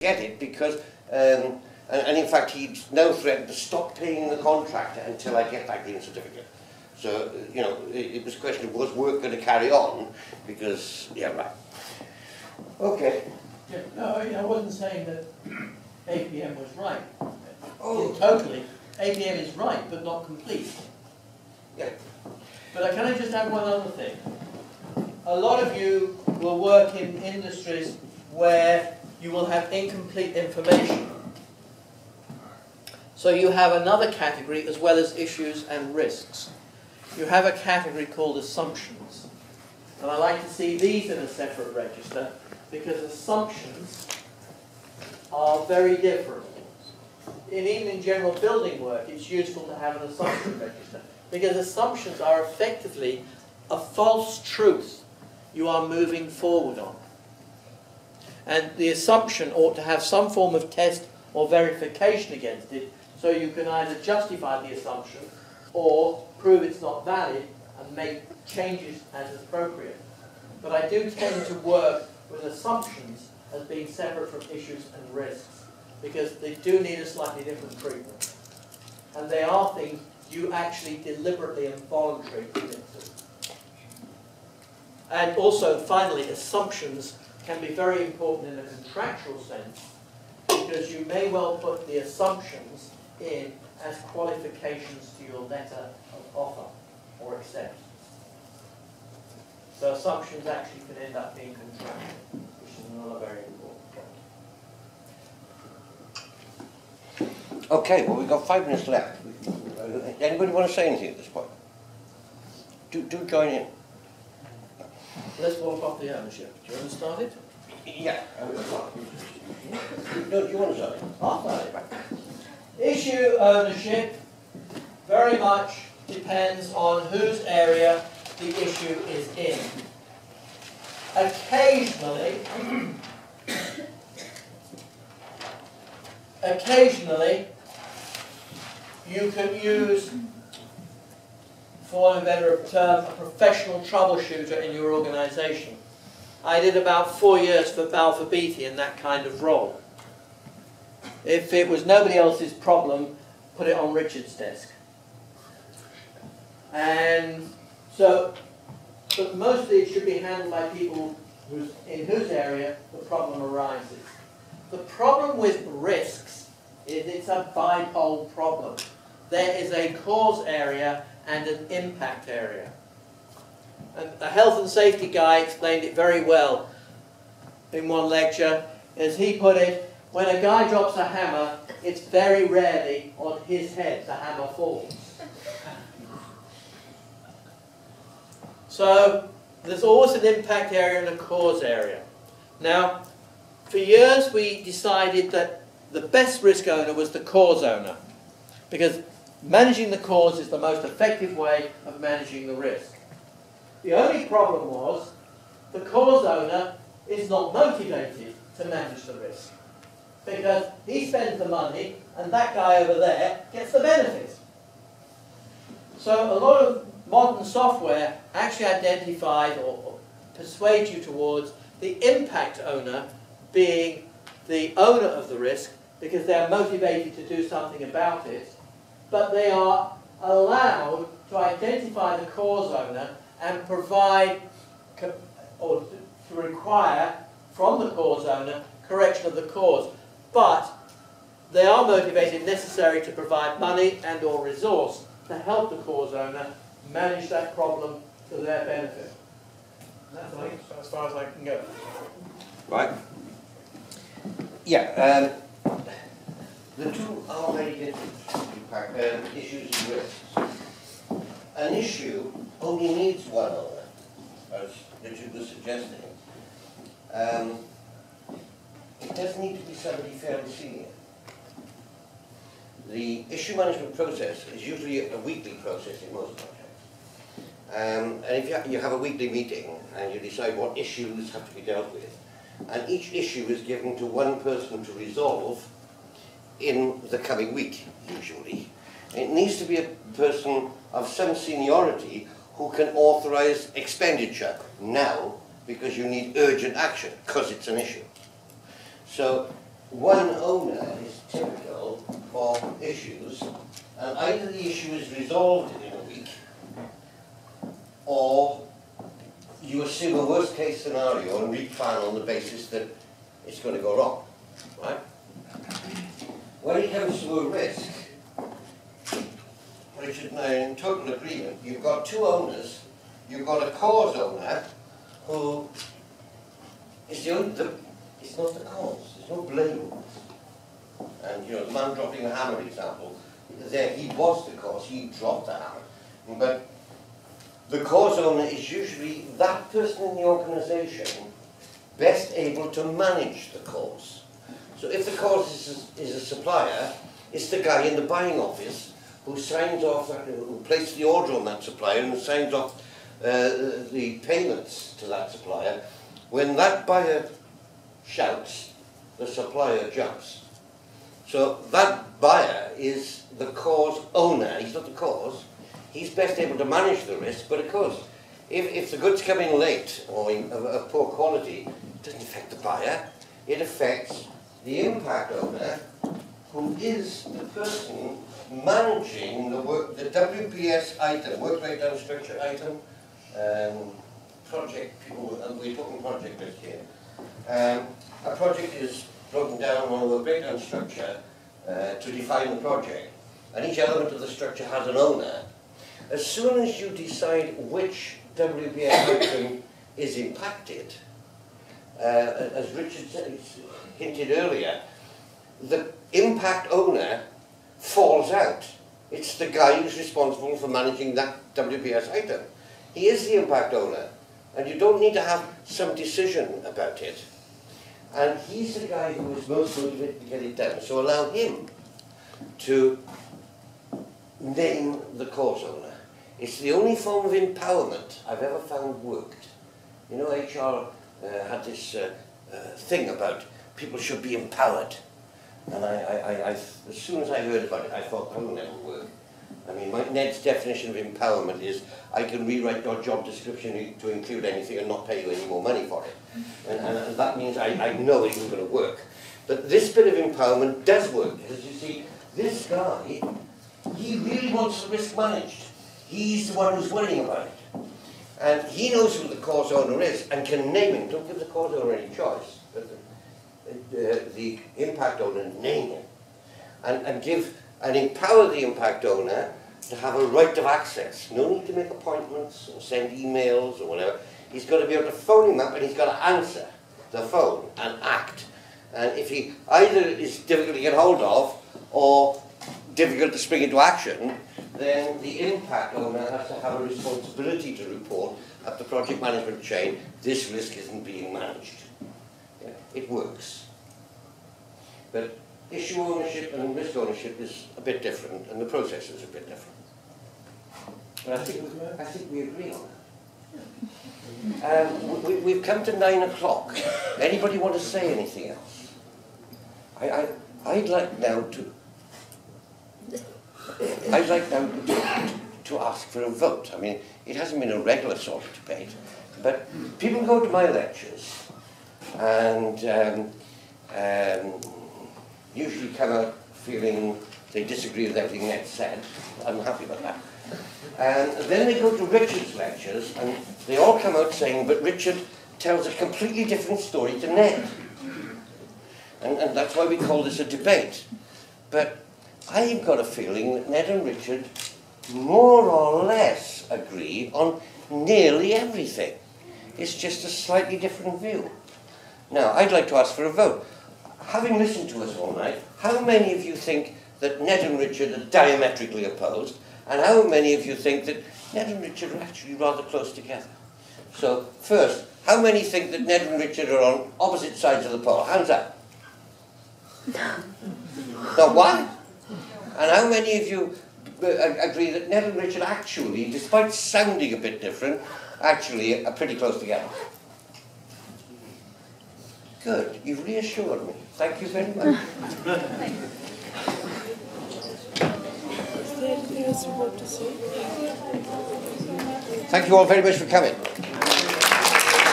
get it because, and in fact he'd now threatened to stop paying the contractor until I get that green certificate. So, you know, it was a question of was work going to carry on because, yeah, right. Okay. Yeah, no, I wasn't saying that APM was right. Oh. Totally. APM is right, but not complete. Yeah. But can I just add one other thing? A lot of you will work in industries where you will have incomplete information. So you have another category as well as issues and risks. You have a category called assumptions. And I like to see these in a separate register because assumptions are very different. Even in general building work, it's useful to have an assumption register because assumptions are effectively a false truth you are moving forward on. And the assumption ought to have some form of test or verification against it so you can either justify the assumption or prove it's not valid and make changes as appropriate. But I do tend to work with assumptions as being separate from issues and risks because they do need a slightly different treatment. And they are things you actually deliberately and voluntarily commit to. And also, finally, assumptions can be very important in a contractual sense because you may well put the assumptions in as qualifications to your letter of offer or accept. So assumptions actually can end up being contractual, which is another very important point. Okay, well we've got 5 minutes left. Anybody want to say anything at this point? Do join in. Let's walk off the ownership. Do you want to start it? Yeah. No, do you want to start it? I'll start it. Issue ownership very much depends on whose area the issue is in. Occasionally, you can use, for want of a better term, a professional troubleshooter in your organisation. I did about 4 years for Balfour Beatty in that kind of role. If it was nobody else's problem, put it on Richard's desk. And so, but mostly it should be handled by people in whose area the problem arises. The problem with risks is it's a bipole problem. There is a cause area and an impact area. And the health and safety guy explained it very well in one lecture. As he put it, when a guy drops a hammer, it's very rarely on his head the hammer falls. So there's always an impact area and a cause area. Now, for years we decided that the best risk owner was the cause owner because managing the cause is the most effective way of managing the risk. The only problem was the cause owner is not motivated to manage the risk because he spends the money and that guy over there gets the benefit. So a lot of modern software actually identifies or persuades you towards the impact owner being the owner of the risk because they are motivated to do something about it, but they are allowed to identify the cause owner and provide or to require from the cause owner correction of the cause. But they are motivated necessary to provide money and or resource to help the cause owner manage that problem to their benefit. That's as far as I can go. Right. Yeah, the two are very different, issues and risks. An issue only needs one owner, as Richard was suggesting. It does need to be somebody fairly senior. The issue management process is usually a weekly process in most projects. And if you have a weekly meeting and you decide what issues have to be dealt with, and each issue is given to one person to resolve in the coming week, usually. It needs to be a person of some seniority who can authorize expenditure now because you need urgent action, because it's an issue. So one owner is typical of issues, and either the issue is resolved in a week, or you assume a worst case scenario and replan on the basis that it's going to go wrong, right? When it comes to a risk, Richard and I are in total agreement. You've got two owners. You've got a cause owner who is it's not the cause. There's no blame. And you know, the man dropping the hammer example, there he was the cause. He dropped the hammer. But the cause owner is usually that person in the organisation best able to manage the cause. So if the cause is a supplier, it's the guy in the buying office who signs off, who places the order on that supplier and signs off the payments to that supplier. When that buyer shouts, the supplier jumps. So that buyer is the cause owner. He's not the cause. He's best able to manage the risk, but of course, if the goods come in late or of poor quality, it doesn't affect the buyer. It affects the impact owner, who is the person managing the WBS item, work breakdown structure item, project, people, and we're talking project list here. A project is broken down on a work breakdown structure to define the project, and each element of the structure has an owner. As soon as you decide which WBS item is impacted, as Richard hinted earlier, the impact owner falls out. It's the guy who's responsible for managing that WBS item. He is the impact owner, and you don't need to have some decision about it. And he's the guy who is most motivated to get it done. So allow him to name the cause owner. It's the only form of empowerment I've ever found worked. You know, HR had this thing about people should be empowered. And as soon as I heard about it, I thought, that will never work. I mean, Ned's definition of empowerment is, I can rewrite your job description to include anything and not pay you any more money for it. And that means I know it isn't going to work. But this bit of empowerment does work, because you see, this guy, he really wants the risk managed. He's the one who's worrying about it. And he knows who the cause owner is and can name him. Don't give the cause owner any choice. But the impact owner, name him. And empower the impact owner to have a right of access. No need to make appointments or send emails or whatever. He's got to be able to phone him up, and he's got to answer the phone and act. And if he either is difficult to get hold of or difficult to spring into action, then the impact owner has to have a responsibility to report up the project management chain, this risk isn't being managed. Yeah, it works. But issue ownership and risk ownership is a bit different, and the process is a bit different. But I think we agree on that. We've come to 9 o'clock. Anybody want to say anything else? I'd like now to ask for a vote. I mean, it hasn't been a regular sort of debate, but people go to my lectures and usually come out feeling they disagree with everything Ned said. I'm happy about that. And then they go to Richard's lectures and they all come out saying, but Richard tells a completely different story to Ned. And that's why we call this a debate. But I've got a feeling that Ned and Richard more or less agree on nearly everything. It's just a slightly different view. Now, I'd like to ask for a vote. Having listened to us all night, how many of you think that Ned and Richard are diametrically opposed, and how many of you think that Ned and Richard are actually rather close together? So, first, how many think that Ned and Richard are on opposite sides of the pole? Hands up. Not one? And how many of you agree that Ned and Richard actually, despite sounding a bit different, actually are pretty close together? Good, you've reassured me. Thank you very much. Thank you all very much for coming.